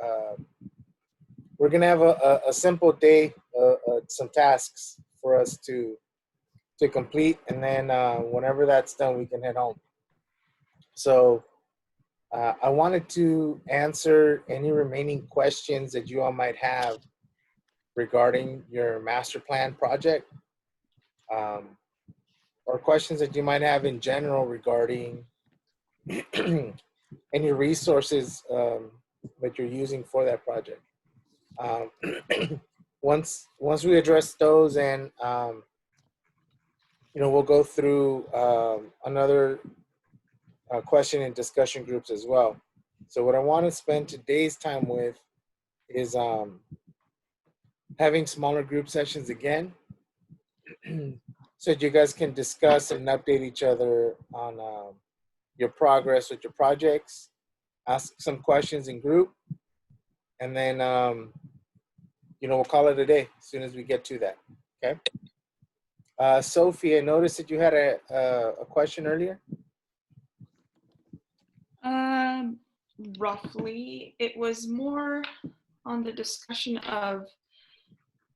uh, we're gonna have a simple day, some tasks for us to complete, and then whenever that's done, we can head home. So I wanted to answer any remaining questions that you all might have regarding your master plan project, or questions that you might have in general regarding any resources that you're using for that project. Once we address those, and we'll go through another question and discussion groups as well. So what I want to spend today's time with is having smaller group sessions again, so that you guys can discuss and update each other on your progress with your projects, ask some questions in group, and then we'll call it a day as soon as we get to that. Okay. Sophie, I noticed that you had a question earlier. Roughly, it was more on the discussion of,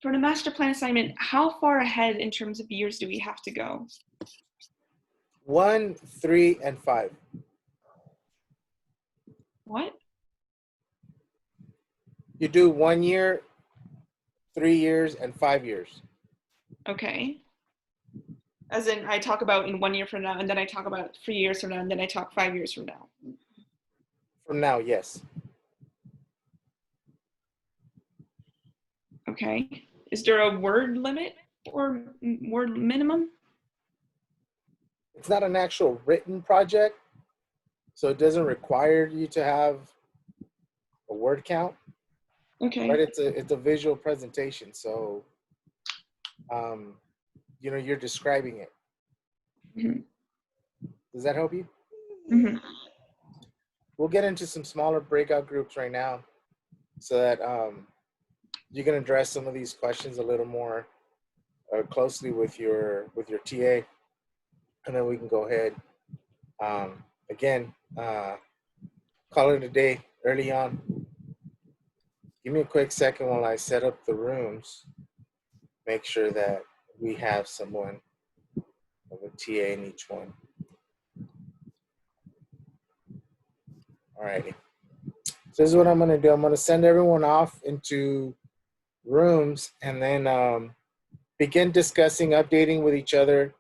for the master plan assignment, how far ahead in terms of years do we have to go? 1, 3, and 5. What? You do 1 year, 3 years, and 5 years. Okay. As in, I talk about in 1 year from now, and then I talk about 3 years from now, and then I talk 5 years from now. From now, yes. Okay. Is there a word limit or word minimum? It's not an actual written project, so it doesn't require you to have a word count. Okay. But it's a visual presentation, so you're describing it. Mm-hmm. Does that help you? Mm-hmm. We'll get into some smaller breakout groups right now, so that you can address some of these questions a little more closely with your TA, and then we can go ahead. Again, call it a day early on. Give me a quick second while I set up the rooms. Make sure that we have someone of a TA in each one. All righty. So this is what I'm going to do. I'm going to send everyone off into rooms, and then begin discussing, updating with each other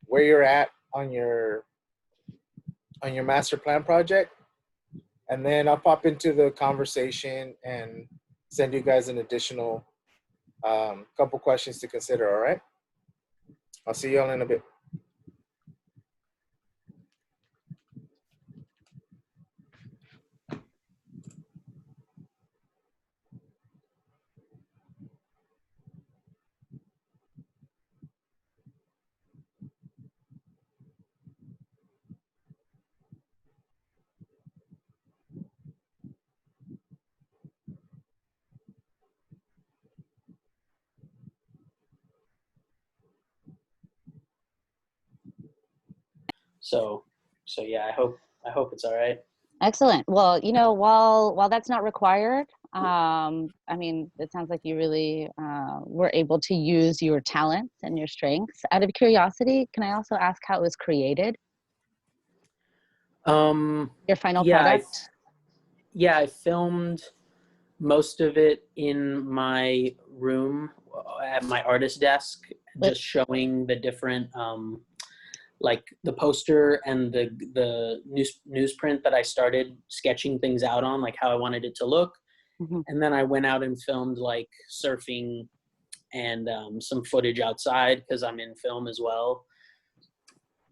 where you're at on your master plan project. And then I'll pop into the conversation and send you guys an additional couple questions to consider, all right? I'll see y'all in a bit. So yeah, I hope it's all right. Excellent. Well, while that's not required, I mean, it sounds like you really were able to use your talents and your strengths. Out of curiosity, can I also ask how it was created? Your final product? I filmed most of it in my room at my artist desk, just showing the different like the poster and the newsprint that I started sketching things out on, like how I wanted it to look. Mm-hmm. And then I went out and filmed like surfing and some footage outside, because I'm in film as well.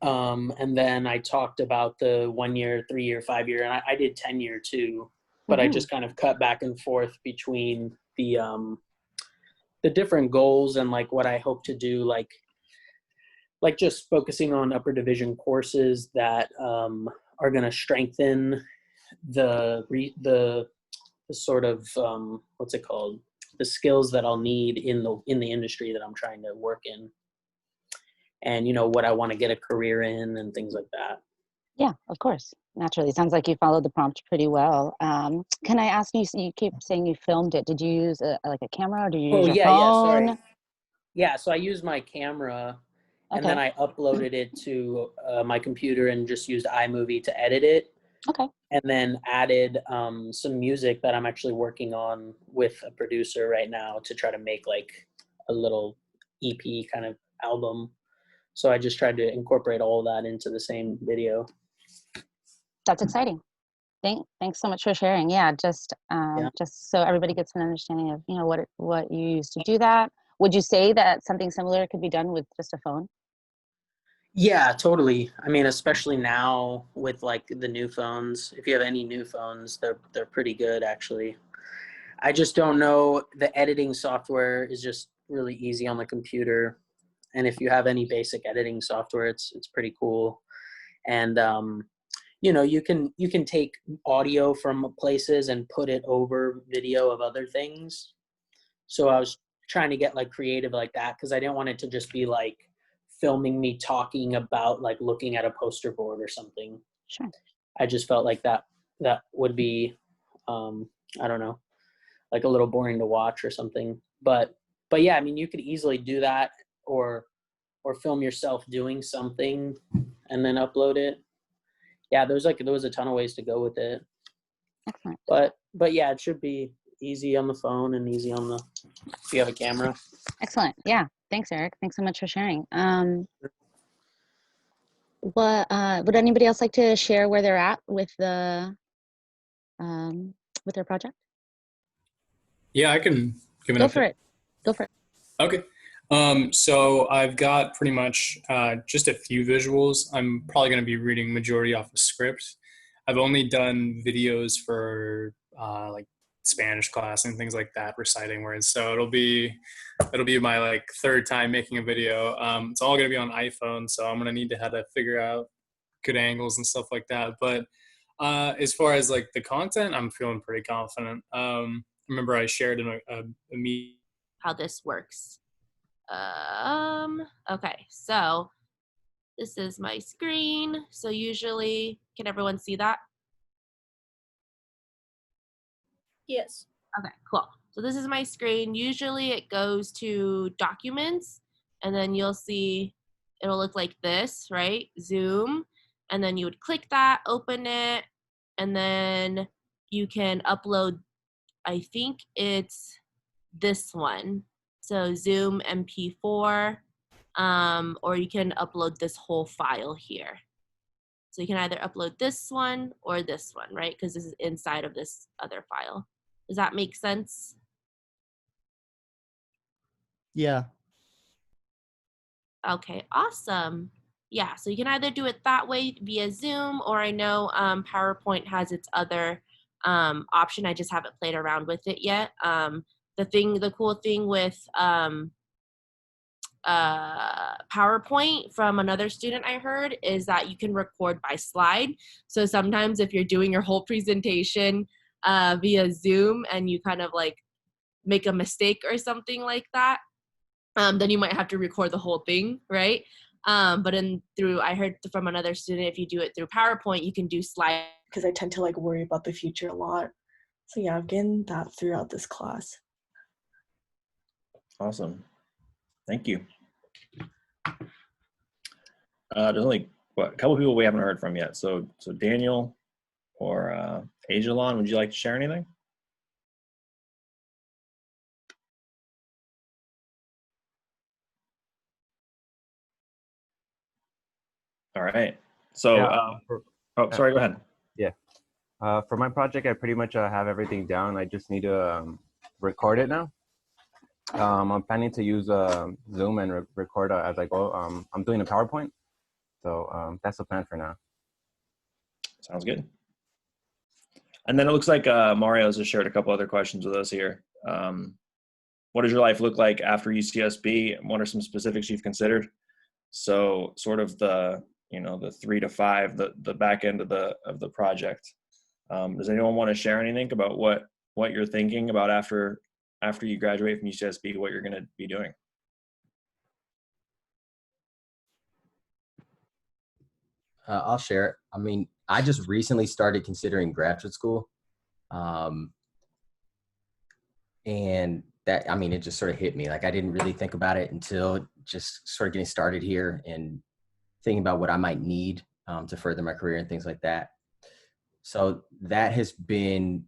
And then I talked about the 1 year, 3 year, 5 year, and I did 10 year too, but mm-hmm. I just kind of cut back and forth between the different goals and like what I hope to do, like just focusing on upper division courses that are going to strengthen the sort of what's it called, the skills that I'll need in the industry that I'm trying to work in, and what I want to get a career in and things like that. Yeah, of course. Naturally, sounds like you followed the prompt pretty well. Can I ask you? You keep saying you filmed it. Did you use like a camera, or do you use Oh your yeah, sorry. phone? Yeah, so I used my camera, and then Okay. I uploaded it to my computer and just used iMovie to edit it, Okay. and then added some music that I'm actually working on with a producer right now to try to make like a little EP kind of album. So I just tried to incorporate all that into the same video. That's exciting. Thanks so much for sharing. Yeah, Yeah. just so everybody gets an understanding of what you used to do that. Would you say that something similar could be done with just a phone? Yeah, totally. I mean, especially now with like the new phones. If you have any new phones, they're pretty good actually. I just don't know. The editing software is just really easy on the computer, and if you have any basic editing software, it's pretty cool. And you can take audio from places and put it over video of other things. So I was trying to get like creative like that because I didn't want it to just be like filming me talking about like looking at a poster board or something. Sure. I just felt like that would be I don't know, like a little boring to watch or something. But yeah, I mean you could easily do that or film yourself doing something and then upload it. Yeah, there was a ton of ways to go with it. Excellent. But yeah, it should be easy on the phone and easy on the if you have a camera. Excellent. Yeah. Thanks, Eric. Thanks so much for sharing. What would anybody else like to share where they're at with their project? Yeah, I can give an Go update. for it. Go for it. Okay. So I've got pretty much just a few visuals. I'm probably going to be reading majority off a script. I've only done videos for like Spanish class and things like that, reciting words. So it'll be my like third time making a video. It's all going to be on iPhone, so I'm going to need to have to figure out good angles and stuff like that. But as far as like the content, I'm feeling pretty confident. Remember I shared in a meet how this works. Okay, so this is my screen. So usually, can everyone see that? Yes. Okay, cool. So this is my screen. Usually it goes to documents, and then you'll see it'll look like this, right? Zoom. And then you would click that, open it, and then you can upload, I think it's this one. So Zoom MP4, or you can upload this whole file here. So you can either upload this one or this one, right? Because this is inside of this other file. Does that make sense? Yeah. Okay, awesome. Yeah, so you can either do it that way via Zoom, or I know PowerPoint has its other option. I just haven't played around with it yet. The cool thing with PowerPoint from another student I heard is that you can record by slide. So sometimes if you're doing your whole presentation via Zoom and you kind of like make a mistake or something like that, then you might have to record the whole thing, right? But I heard from another student, if you do it through PowerPoint, you can do slide. Because I tend to like worry about the future a lot. So yeah, I've gotten that throughout this class. Awesome. Thank you. There's only a couple people we haven't heard from yet. So Daniel or Ajalon, would you like to share anything? All right. So, sorry, go ahead. Yeah. For my project, I pretty much have everything down. I just need to record it now. I'm planning to use Zoom and record as I go. I'm doing a PowerPoint. So that's the plan for now. Sounds good. And then it looks like Mario's has shared a couple other questions with us here. What does your life look like after UCSB? What are some specifics you've considered? So sort of the 3 to 5, the back end of the project. Does anyone want to share anything about what you're thinking about after you graduate from UCSB, what you're going to be doing? I'll share it. I mean, I just recently started considering graduate school. And that, I mean, it just sort of hit me. Like I didn't really think about it until just sort of getting started here and thinking about what I might need to further my career and things like that. So that has been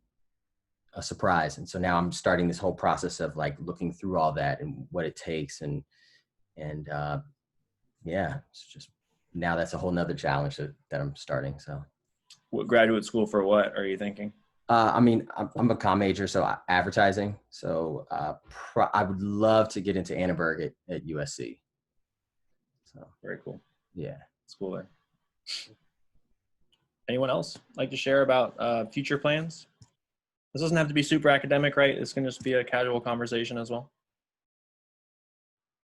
a surprise. And so now I'm starting this whole process of like looking through all that and what it takes. And yeah, it's just, now that's a whole nother challenge that I'm starting. So What graduate school for what are you thinking? I mean, I'm a comm major, so advertising. So I would love to get into Annenberg at USC. So Very cool. yeah. It's cool there. Anyone else like to share about future plans? This doesn't have to be super academic, right? This can just be a casual conversation as well.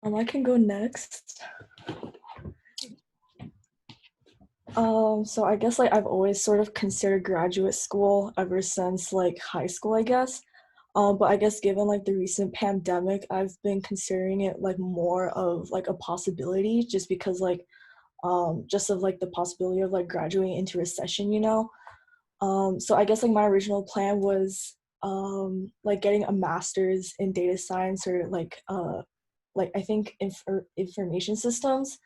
I can go next. So I guess like I've always sort of considered graduate school ever since like high school, I guess. But I guess given like the recent pandemic, I've been considering it like more of like a possibility, just because like just of like the possibility of like graduating into recession, you know. So I guess like my original plan was like getting a master's in data science, or like I think information systems,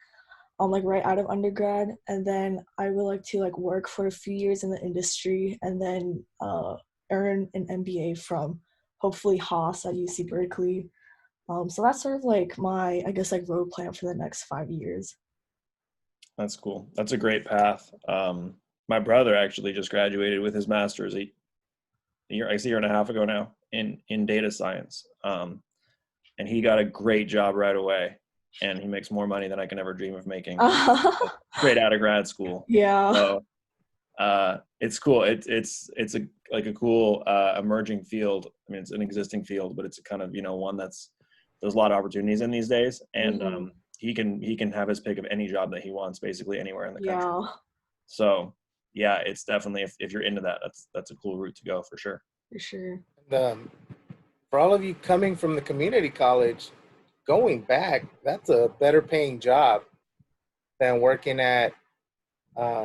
like right out of undergrad, and then I would like to like work for a few years in the industry, and then earn an MBA from hopefully Haas at UC Berkeley. So that's sort of like my, I guess, like road plan for the next 5 years. That's cool. That's a great path. My brother actually just graduated with his master's a year and a half ago now in data science. And he got a great job right away, and he makes more money than I can ever dream of making straight out of grad school. Yeah. So it's cool. It's a cool emerging field. I mean, it's an existing field, but it's a kind of, one there's a lot of opportunities in these days, and he can have his pick of any job that he wants, basically anywhere in the country. Yeah. So yeah, it's definitely, if you're into that, that's a cool route to go for sure. For sure. And, for all of you coming from the community college, going back, that's a better paying job than working at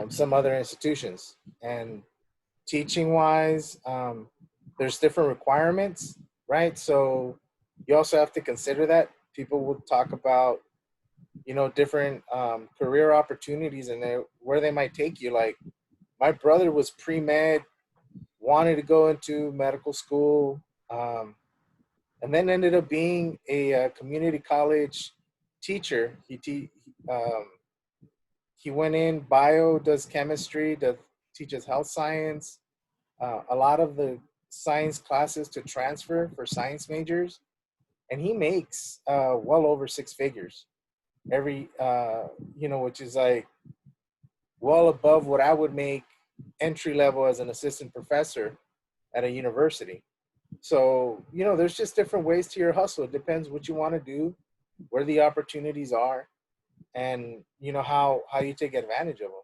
some other institutions. And teaching wise, there's different requirements, right? So you also have to consider that. People will talk about, different career opportunities and where they might take you. Like my brother was pre-med, wanted to go into medical school, and then ended up being a community college teacher. He went in bio, does chemistry, teaches health science, a lot of the science classes to transfer for science majors, and he makes well over 6 figures every, which is like well above what I would make entry level as an assistant professor at a university. So, there's just different ways to your hustle. It depends what you want to do, where the opportunities are, and, how you take advantage of them.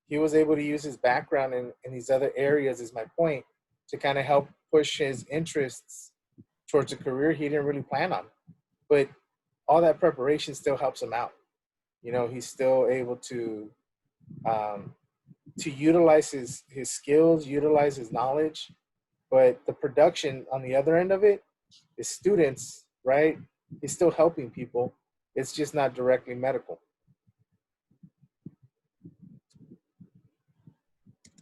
He was able to use his background in these other areas, is my point, to kind of help push his interests towards a career he didn't really plan on. But all that preparation still helps him out. He's still able to utilize his skills, utilize his knowledge. But the production on the other end of it is students, right? He's still helping people. It's just not directly medical.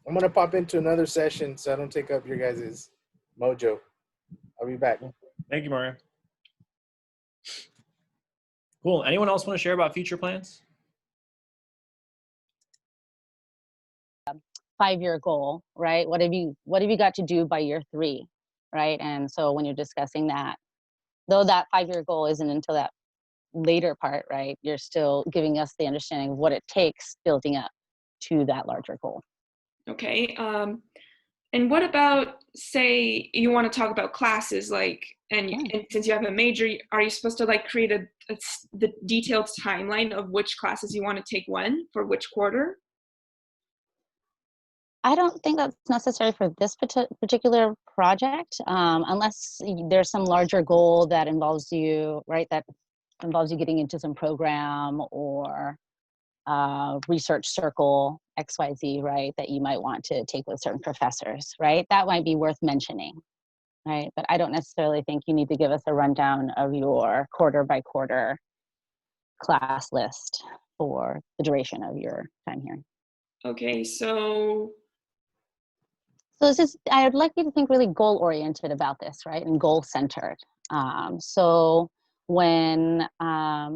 I'm going to pop into another session so I don't take up your guys' mojo. I'll be back. Thank you, Mario. Cool. Anyone else want to share about future plans? 5-year goal, right? What have you got to do by year 3, right? And so when you're discussing that, though that 5-year goal isn't until that later part, right? You're still giving us the understanding of what it takes building up to that larger goal. Okay. And what about, say, you want to talk about classes, like, and since you have a major, are you supposed to like create the detailed timeline of which classes you want to take when for which quarter? I don't think that's necessary for this particular project, unless there's some larger goal that involves you, right? That involves you getting into some program or research circle XYZ, right, that you might want to take with certain professors, right? That might be worth mentioning, right? But I don't necessarily think you need to give us a rundown of your quarter by quarter class list for the duration of your time here. Okay, so this is, I'd like you to think really goal oriented about this, right? And goal centered. So when I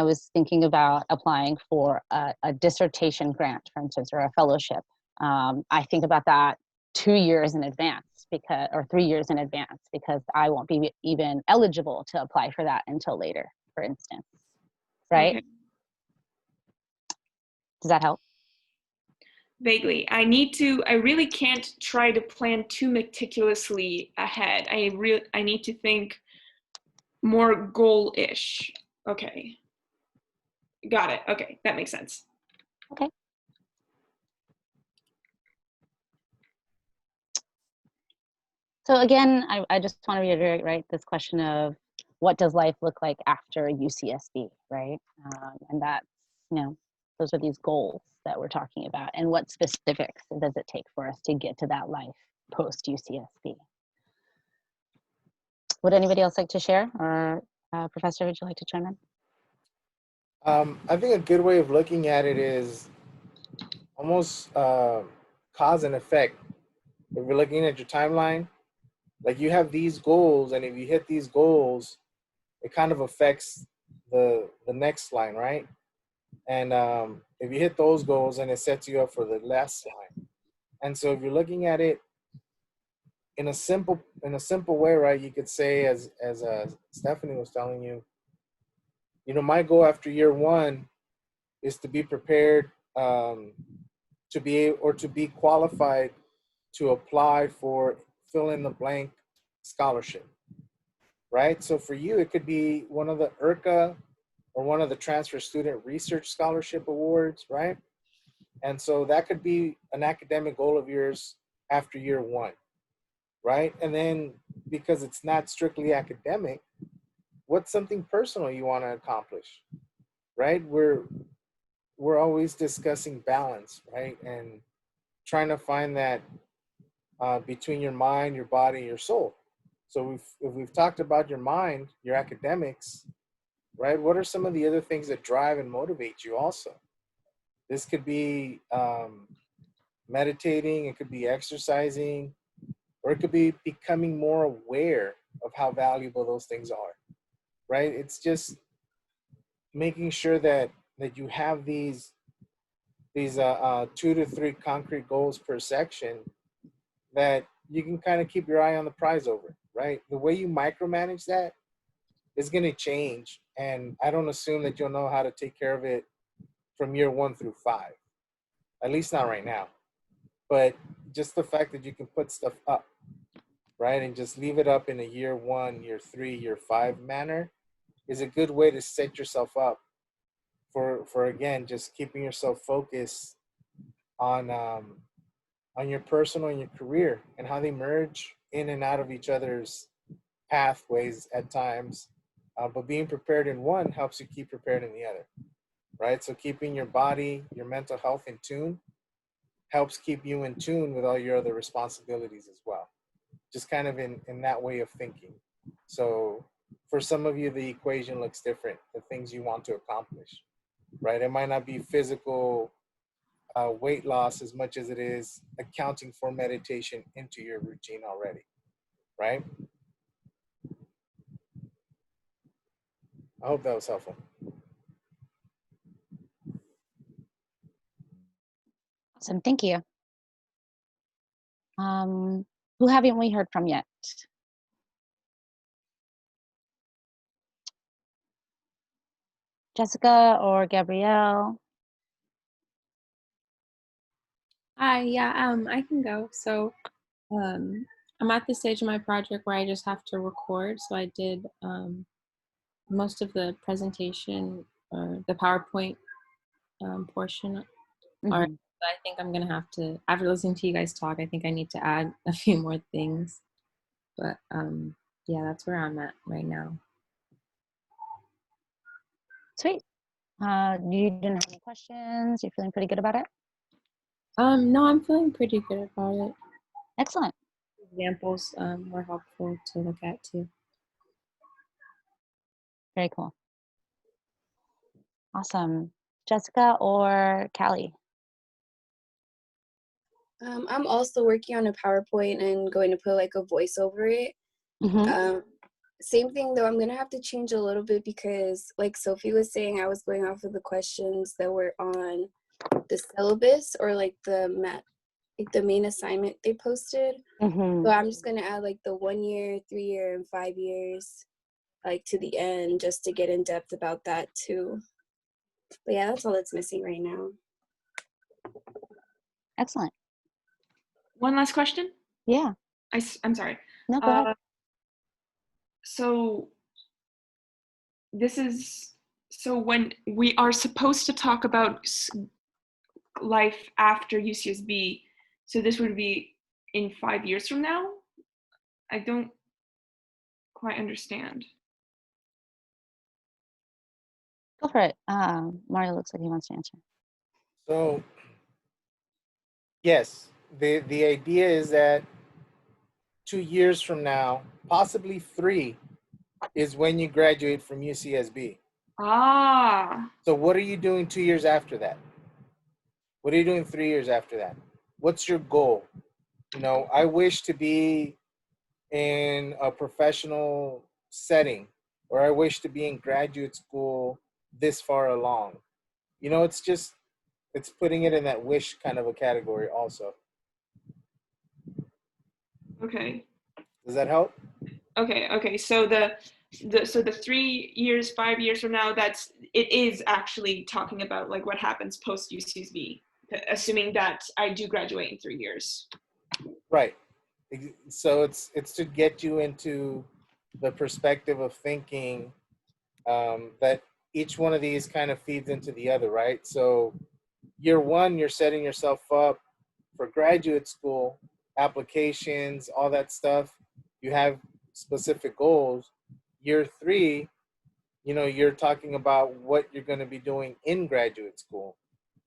was thinking about applying for a dissertation grant, for instance, or a fellowship, I think about that 2 years in advance or 3 years in advance, because I won't be even eligible to apply for that until later, for instance, right? okay. Does that help? Vaguely. I really can't try to plan too meticulously ahead. I need to think more goal-ish. Okay. Got it. Okay, that makes sense. Okay. So again, I just want to reiterate, right, this question of what does life look like after UCSB, right? And that's, those are these goals that we're talking about. And what specifics does it take for us to get to that life post UCSB? Would anybody else like to share? Or Professor, would you like to chime in? I think a good way of looking at it is almost cause and effect. If you're looking at your timeline, like you have these goals, and if you hit these goals, it kind of affects the next line, right? And if you hit those goals, then it sets you up for the last line. And so if you're looking at it in a simple way, right, you could say, as Stephanie was telling you, my goal after year one is to be prepared to be qualified to apply for fill in the blank scholarship, right? So for you, it could be one of the IRCA or one of the Transfer Student Research Scholarship Awards, right? And so that could be an academic goal of yours after year one, right? And then because it's not strictly academic, what's something personal you want to accomplish, right? We're always discussing balance, right? And trying to find that between your mind, your body, your soul. So if we've talked about your mind, your academics, right? What are some of the other things that drive and motivate you also? This could be meditating, it could be exercising, or it could be becoming more aware of how valuable those things are, right? It's just making sure that you have these 2 to 3 concrete goals per section that you can kind of keep your eye on the prize over, right? The way you micromanage that is going to change, and I don't assume that you'll know how to take care of it from year 1 through 5, at least not right now. But just the fact that you can put stuff up, right, and just leave it up in a year 1, year 3, year 5 manner is a good way to set yourself up for again, just keeping yourself focused on your personal and your career and how they merge in and out of each other's pathways at times. But being prepared in one helps you keep prepared in the other, right? So keeping your body, your mental health in tune helps keep you in tune with all your other responsibilities as well. Just kind of in that way of thinking. So for some of you, the equation looks different, the things you want to accomplish, right? It might not be physical weight loss as much as it is accounting for meditation into your routine already, right? I hope that was helpful. Awesome, thank you. Who haven't we heard from yet? Jessica or Gabrielle? Hi, yeah, I can go. So I'm at the stage of my project where I just have to record. So I did most of the presentation or the PowerPoint portion. Mm-hmm. Or I think I'm gonna have to, after listening to you guys talk, I think I need to add a few more things. But yeah, that's where I'm at right now. Sweet. You didn't have any questions? You're feeling pretty good about it? No, I'm feeling pretty good about it. Excellent. Examples were helpful to look at too. Very cool. Awesome. Jessica or Callie? I'm also working on a PowerPoint and going to put like a voice over it. Mm-hmm. Same thing though, I'm gonna have to change a little bit because like Sophie was saying, I was going off of the questions that were on the syllabus or like the main assignment they posted. Mm-hmm. So I'm just gonna add like the 1 year, 3 year, and 5 years like to the end just to get in depth about that too. But yeah, that's all that's missing right now. Excellent. One last question. Yeah. I'm sorry. No, go ahead. So this is, so when we are supposed to talk about life after UCSB, so this would be in 5 years from now? I don't quite understand. Go for it. Mario looks like he wants to answer. So, yes, the idea is that 2 years from now, possibly 3, is when you graduate from UCSB. Ah. So what are you doing 2 years after that? What are you doing 3 years after that? What's your goal? You know, I wish to be in a professional setting, or I wish to be in graduate school this far along. You know, it's putting it in that wish kind of a category also. Okay. Does that help? Okay. So the 3 years, 5 years from now, it is actually talking about like what happens post UCSB, assuming that I do graduate in 3 years. Right. So it's to get you into the perspective of thinking that each one of these kind of feeds into the other, right? So year 1, you're setting yourself up for graduate school, applications, all that stuff. You have specific goals. Year 3, you know, you're talking about what you're going to be doing in graduate school.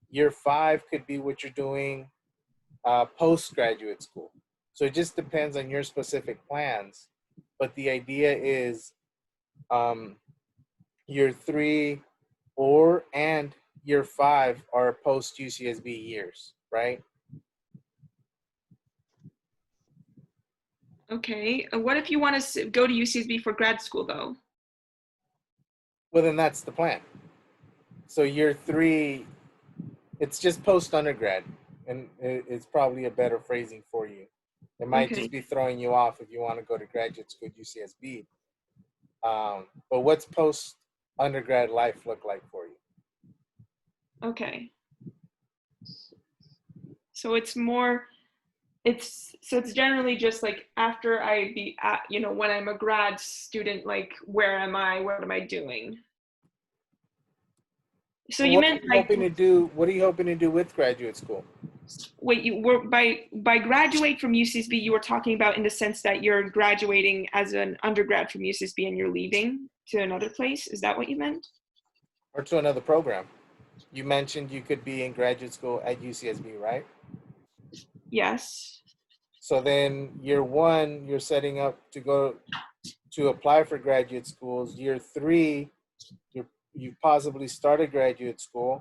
Year 5 could be what you're doing post-graduate school. So it just depends on your specific plans. But the idea is year 3 and year 5 are post-UCSB years, right? Okay. What if you want to go to UCSB for grad school though? Well, then that's the plan. So year 3, it's just post-undergrad, and it's probably a better phrasing for you. It might Okay. just be throwing you off if you want to go to graduate school at UCSB. But what's post-undergrad life look like for you? Okay. So it's more, it's generally just like after I be at, you know, when I'm a grad student, like where am I? What am I doing? So you What are meant you like, hoping to do? What are you hoping to do with graduate school? wait, you were by graduate from UCSB, you were talking about in the sense that you're graduating as an undergrad from UCSB and you're leaving to another place. Is that what you meant? Or to another program? You mentioned you could be in graduate school at UCSB, right? Yes. So then year 1, you're setting up to go to apply for graduate schools. Year 3, you possibly started graduate school.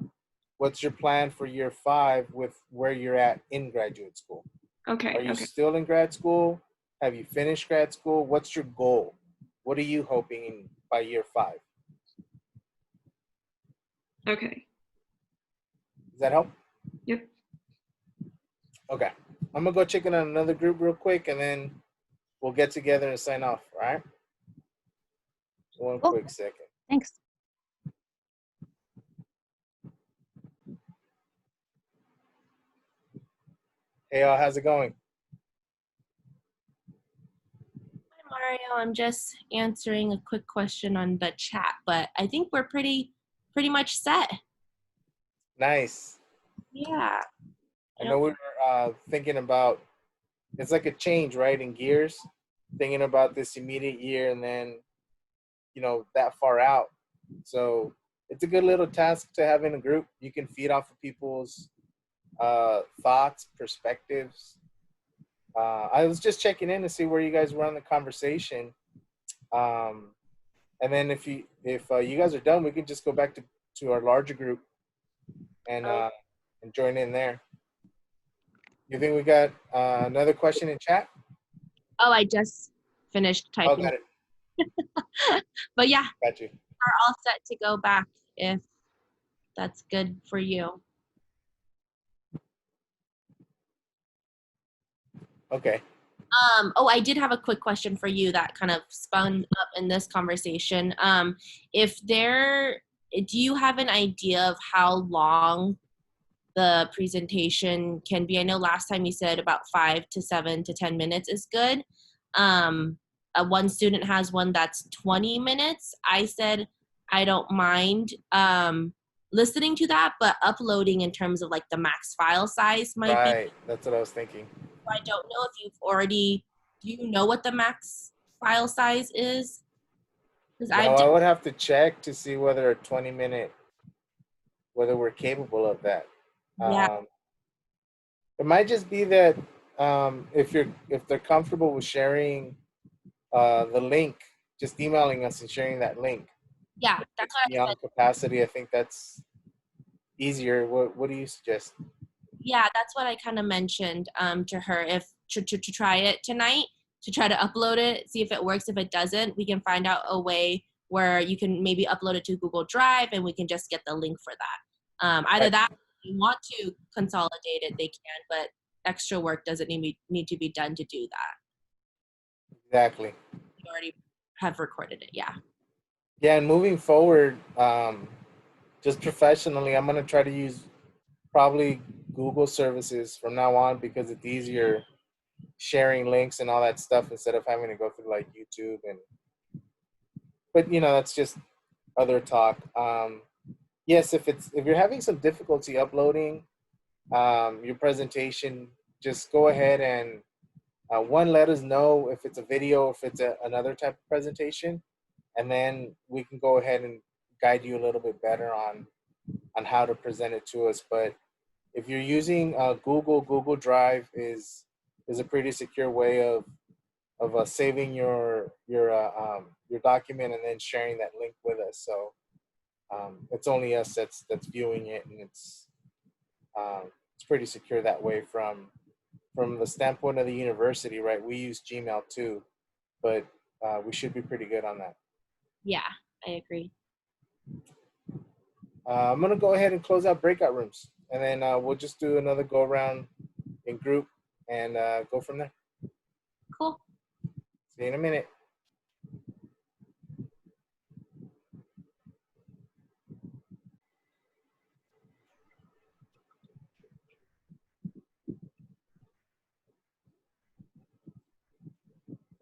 What's your plan for year 5 with where you're at in graduate school? Okay. Are you Okay. still in grad school? Have you finished grad school? What's your goal? What are you hoping by year 5? Okay. Does that help? Yep. Okay. I'm going to go check in on another group real quick, and then we'll get together and sign off, all right? One Cool. quick second. Thanks. Hey, y'all, how's it going? Hi, Mario. I'm just answering a quick question on the chat, but I think we're pretty much set. Nice. Yeah. I know we were thinking about, it's like a change, right, in gears, thinking about this immediate year and then, you know, that far out. So it's a good little task to have in a group. You can feed off of people's thoughts, perspectives. I was just checking in to see where you guys were on the conversation. And then if you guys are done, we can just go back to our larger group and join in there. You think we got another question in chat? Oh, I just finished Oh, typing. got it. But yeah, Got you. we're all set to go back if that's good for you. Okay. Oh, I did have a quick question for you that kind of spun up in this conversation. Do you have an idea of how long the presentation can be? I know last time you said about 5 to 7 to 10 minutes is good. One student has one that's 20 minutes. I said I don't mind listening to that, but uploading in terms of like the max file size might be. Right. That's what I was thinking. I don't know if do you know what the max file size is? Because No, I would have to check to see whether a 20-minute, whether we're capable of that. Yeah. It might just be that if they're comfortable with sharing the link, just emailing us and sharing that link. Yeah, that's what I beyond said. capacity. I think that's easier. What do you suggest? Yeah, that's what I kind of mentioned to her. If to try it tonight, to try to upload it, see if it works. If it doesn't, we can find out a way where you can maybe upload it to Google Drive, and we can just get the link for that. Either that, if you want to consolidate it, they can, but extra work doesn't need to be done to do that. Exactly. You already have recorded it. Yeah. Yeah, and moving forward, just professionally, I'm gonna try to use probably Google services from now on because it's easier sharing links and all that stuff instead of having to go through like YouTube but that's just other talk. Yes, if you're having some difficulty uploading your presentation, just go ahead and let us know if it's a video, if it's another type of presentation, and then we can go ahead and guide you a little bit better on how to present it to us. But if you're using Google Drive is a pretty secure way of saving your document and then sharing that link with us. So it's only us that's viewing it, and it's pretty secure that way from the standpoint of the university, right? We use Gmail too, but we should be pretty good on that. Yeah, I agree. I'm gonna go ahead and close out breakout rooms, and then we'll just do another go around in group and go from there. Cool. See you in a minute.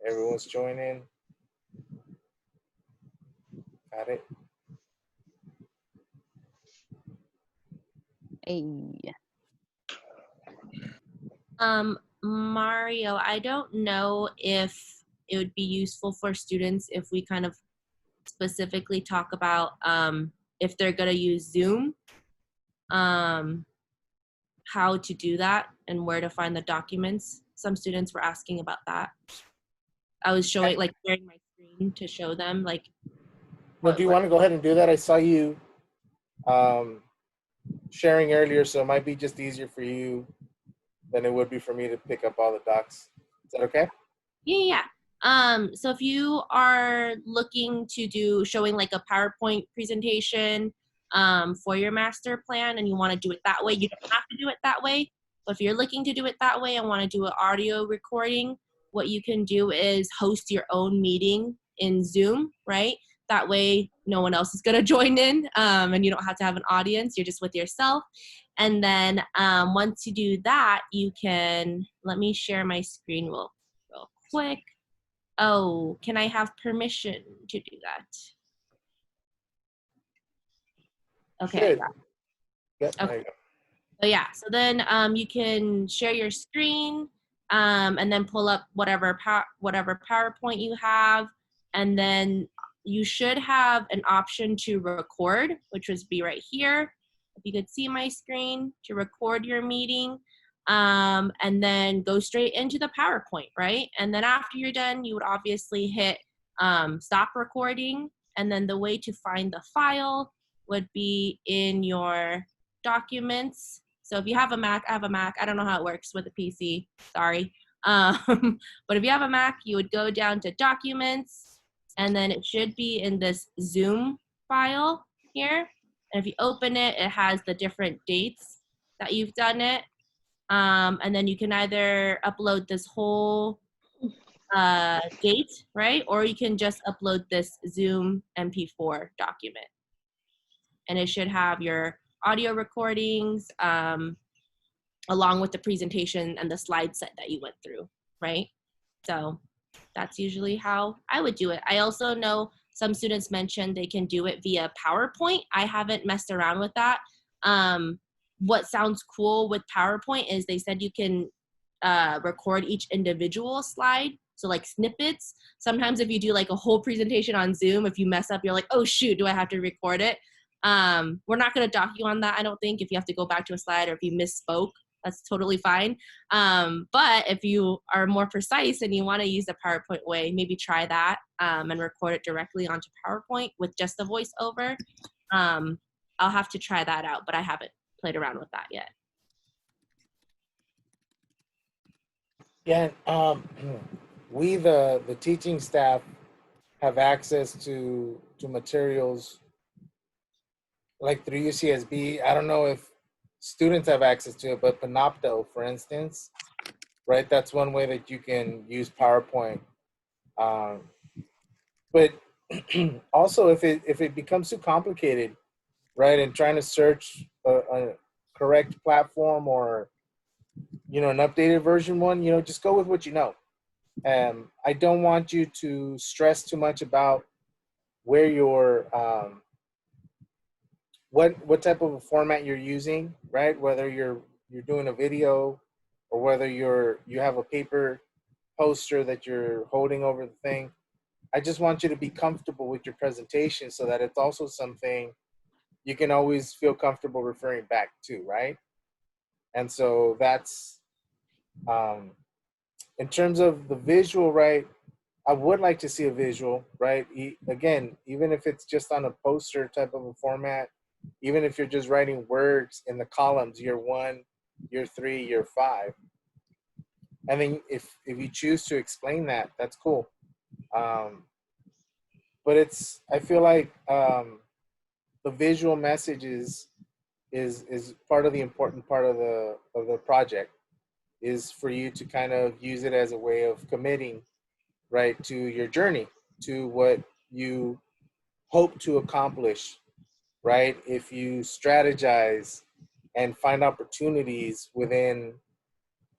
Everyone's joining. Got it. Hey. Mario, I don't know if it would be useful for students if we kind of specifically talk about if they're going to use Zoom, how to do that and where to find the documents. Some students were asking about that. I was sharing my screen to show them like. Well, do you want to go ahead and do that? I saw you sharing earlier, so it might be just easier for you than it would be for me to pick up all the docs. Is that okay? Yeah. So if you are looking to showing like a PowerPoint presentation for your master plan and you want to do it that way, you don't have to do it that way. But if you're looking to do it that way and want to do an audio recording, what you can do is host your own meeting in Zoom, right? That way no one else is going to join in and you don't have to have an audience. You're just with yourself. And then once you do that, you can, let me share my screen real quick. Oh, can I have permission to do that? Okay. Yep, okay. there you go. So yeah, so then you can share your screen and then pull up whatever PowerPoint you have, and then you should have an option to record, which would be right here. If you could see my screen, to record your meeting, and then go straight into the PowerPoint, right? And then after you're done, you would obviously hit stop recording. And then the way to find the file would be in your documents. So if you have a Mac, I have a Mac. I don't know how it works with a PC, sorry. But if you have a Mac, you would go down to documents, and then it should be in this Zoom file here. And if you open it, it has the different dates that you've done it. And then you can either upload this whole date, right? Or you can just upload this Zoom MP4 document. And it should have your audio recordings along with the presentation and the slide set that you went through, right? So that's usually how I would do it. I also know some students mentioned they can do it via PowerPoint. I haven't messed around with that. What sounds cool with PowerPoint is they said you can record each individual slide. So like snippets. Sometimes if you do like a whole presentation on Zoom, if you mess up, you're like, oh shoot, do I have to record it? We're not gonna dock you on that, I don't think, if you have to go back to a slide or if you misspoke. That's totally fine. But if you are more precise and you want to use the PowerPoint way, maybe try that and record it directly onto PowerPoint with just the voiceover. I'll have to try that out, but I haven't played around with that yet. Yeah, we the teaching staff have access to materials like through UCSB. I don't know if students have access to it, but Panopto, for instance, right? That's one way that you can use PowerPoint. But also, if it becomes too complicated, right, and trying to search a correct platform or an updated version one, just go with what you know. I don't want you to stress too much about where your what type of a format you're using, right? Whether you're doing a video or whether you have a paper poster that you're holding over the thing. I just want you to be comfortable with your presentation so that it's also something you can always feel comfortable referring back to, right? And so that's in terms of the visual, right? I would like to see a visual, right? Again, even if it's just on a poster type of a format, even if you're just writing words in the columns, year 1, year 3, year 5. And then if you choose to explain that, that's cool. But I feel like the visual message is part of the important part of the project, is for you to kind of use it as a way of committing, right, to your journey, to what you hope to accomplish, right? If you strategize and find opportunities within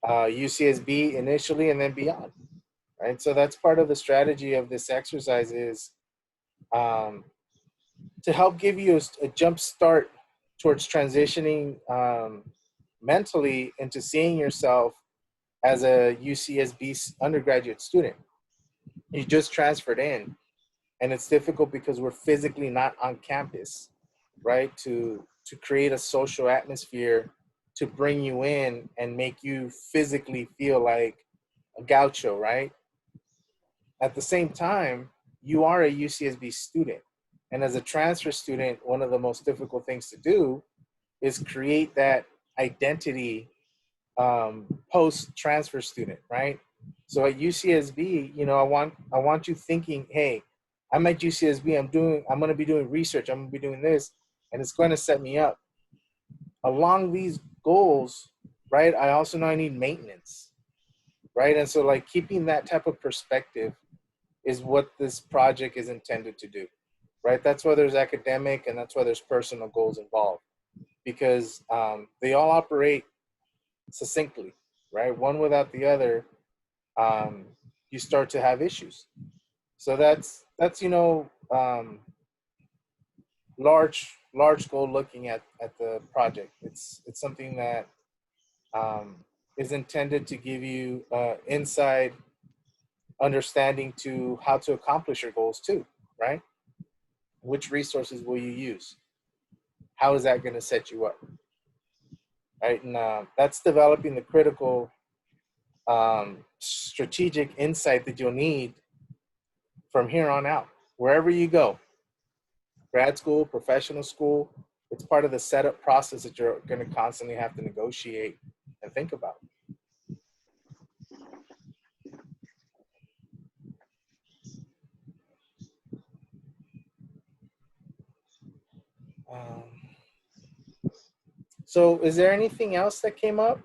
UCSB initially and then beyond, right? So that's part of the strategy of this exercise, is to help give you a jump start towards transitioning mentally into seeing yourself as a UCSB undergraduate student. You just transferred in, and it's difficult because we're physically not on campus, right? To create a social atmosphere to bring you in and make you physically feel like a gaucho, right? At the same time, you are a UCSB student. And as a transfer student, one of the most difficult things to do is create that identity post-transfer student, right? So at UCSB, I want you thinking, hey, I'm at UCSB, I'm going to be doing research, I'm going to be doing this, and it's going to set me up. Along these goals, right, I also know I need maintenance, right? And so like keeping that type of perspective is what this project is intended to do, right? That's why there's academic and that's why there's personal goals involved, because they all operate succinctly, right? One without the other, you start to have issues. So that's large goal looking at the project. It's something that is intended to give you inside understanding to how to accomplish your goals too, right? Which resources will you use? How is that going to set you up? Right, and that's developing the critical strategic insight that you'll need from here on out, wherever you go, grad school, professional school. It's part of the setup process that you're going to constantly have to negotiate and think about. So is there anything else that came up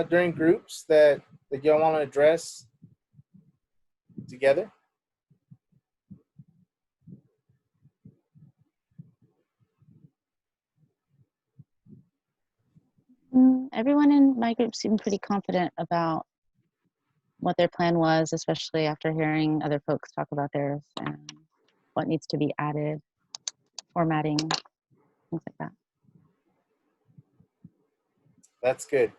during groups that y'all want to address together? Everyone in my group seemed pretty confident about what their plan was, especially after hearing other folks talk about theirs and what needs to be added, formatting, things like that. That's good.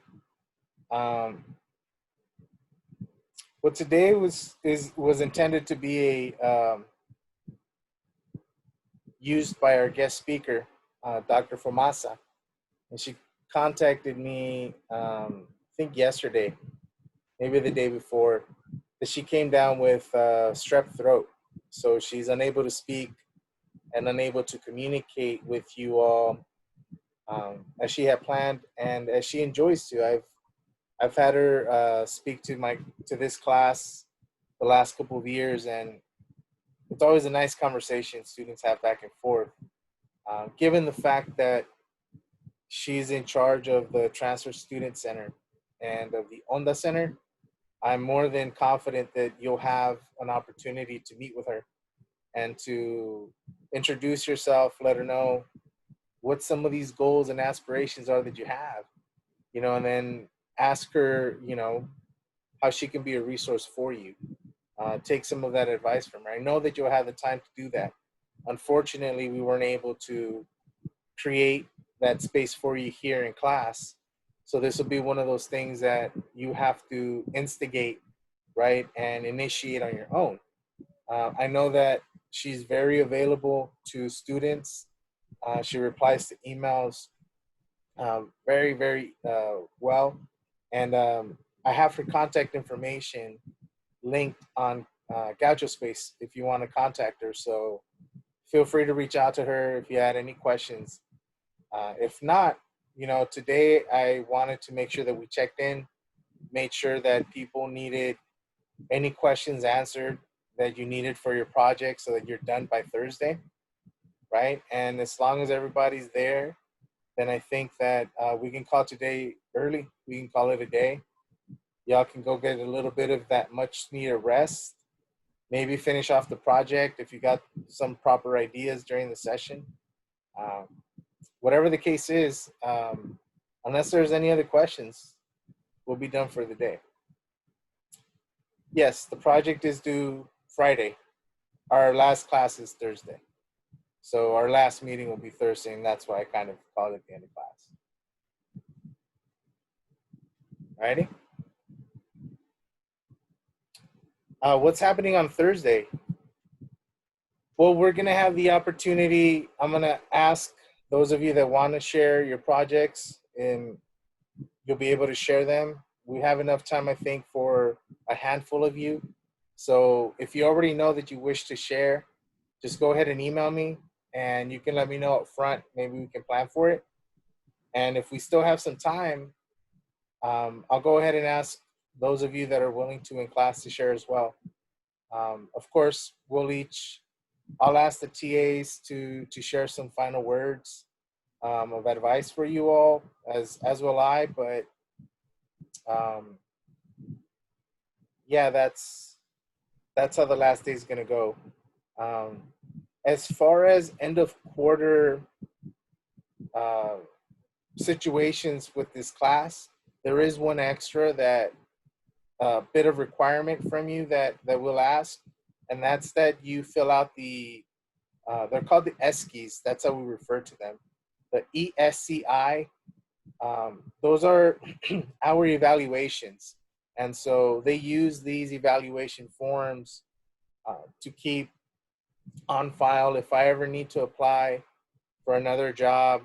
What today was intended to be a used by our guest speaker, Dr. Fomasa, and she contacted me, I think yesterday, maybe the day before, that she came down with strep throat. So she's unable to speak and unable to communicate with you all as she had planned and as she enjoys to. I've had her speak to this class the last couple of years, and it's always a nice conversation students have back and forth. Given the fact that she's in charge of the Transfer Student Center and of the Onda Center, I'm more than confident that you'll have an opportunity to meet with her and to introduce yourself, let her know what some of these goals and aspirations are that you have, and then ask her, how she can be a resource for you. Take some of that advice from her. I know that you'll have the time to do that. Unfortunately, we weren't able to create that space for you here in class. So this will be one of those things that you have to instigate, right, and initiate on your own. I know that she's very available to students. She replies to emails very, very well. And I have her contact information linked on Gaucho Space if you want to contact her. So feel free to reach out to her if you had any questions. If not, today I wanted to make sure that we checked in, made sure that people needed any questions answered that you needed for your project so that you're done by Thursday, right? And as long as everybody's there, then I think that we can call today early. We can call it a day. Y'all can go get a little bit of that much needed rest. Maybe finish off the project if you got some proper ideas during the session. Whatever the case is, unless there's any other questions, we'll be done for the day. Yes, the project is due Friday. Our last class is Thursday. So our last meeting will be Thursday, and that's why I kind of called it the end of class. Alrighty? What's happening on Thursday? Well, we're gonna have the opportunity, I'm gonna ask those of you that wanna share your projects, and you'll be able to share them. We have enough time, I think, for a handful of you. So if you already know that you wish to share, just go ahead and email me, and you can let me know up front. Maybe we can plan for it. And if we still have some time, I'll go ahead and ask those of you that are willing to in class to share as well. Of course, I'll ask the TAs to share some final words of advice for you all, as will I. But yeah, that's how the last day is gonna go. As far as end of quarter situations with this class, there is one extra that bit of requirement from you that we'll ask, and that's that you fill out they're called the ESCIs. That's how we refer to them. The ESCI, those are our evaluations. And so they use these evaluation forms to keep on file. If I ever need to apply for another job,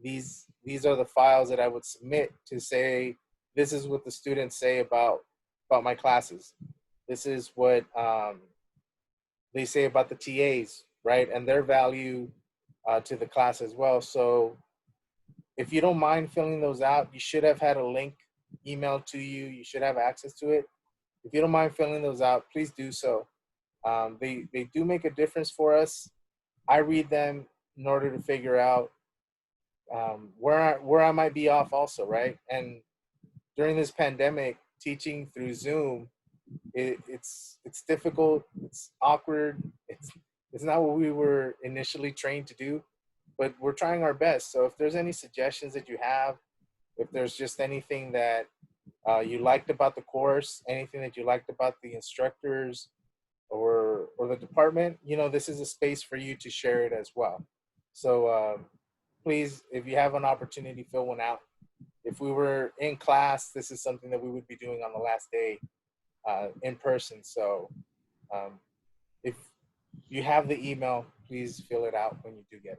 these are the files that I would submit to say, this is what the students say about my classes. This is what they say about the TAs, right? And their value to the class as well. So if you don't mind filling those out, you should have had a link emailed to you. You should have access to it. If you don't mind filling those out, please do so. They do make a difference for us. I read them in order to figure out where I might be off also, right? And during this pandemic, teaching through Zoom, it's difficult, it's awkward, it's not what we were initially trained to do, but we're trying our best. So if there's any suggestions that you have, if there's just anything that you liked about the course, anything that you liked about the instructors or the department, you know, this is a space for you to share it as well. So please, if you have an opportunity, fill one out. If we were in class, this is something that we would be doing on the last day in person. So if you have the email, please fill it out when you do get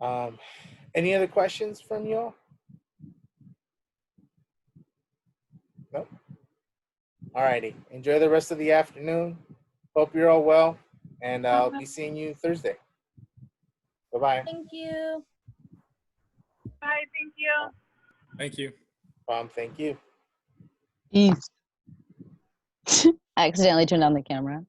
it. Any other questions from you all? Nope. All righty. Enjoy the rest of the afternoon. Hope you're all well, and I'll be seeing you Thursday. Bye-bye. Thank you. Bye. Thank you. Thank you. Thank you. Peace. I accidentally turned on the camera.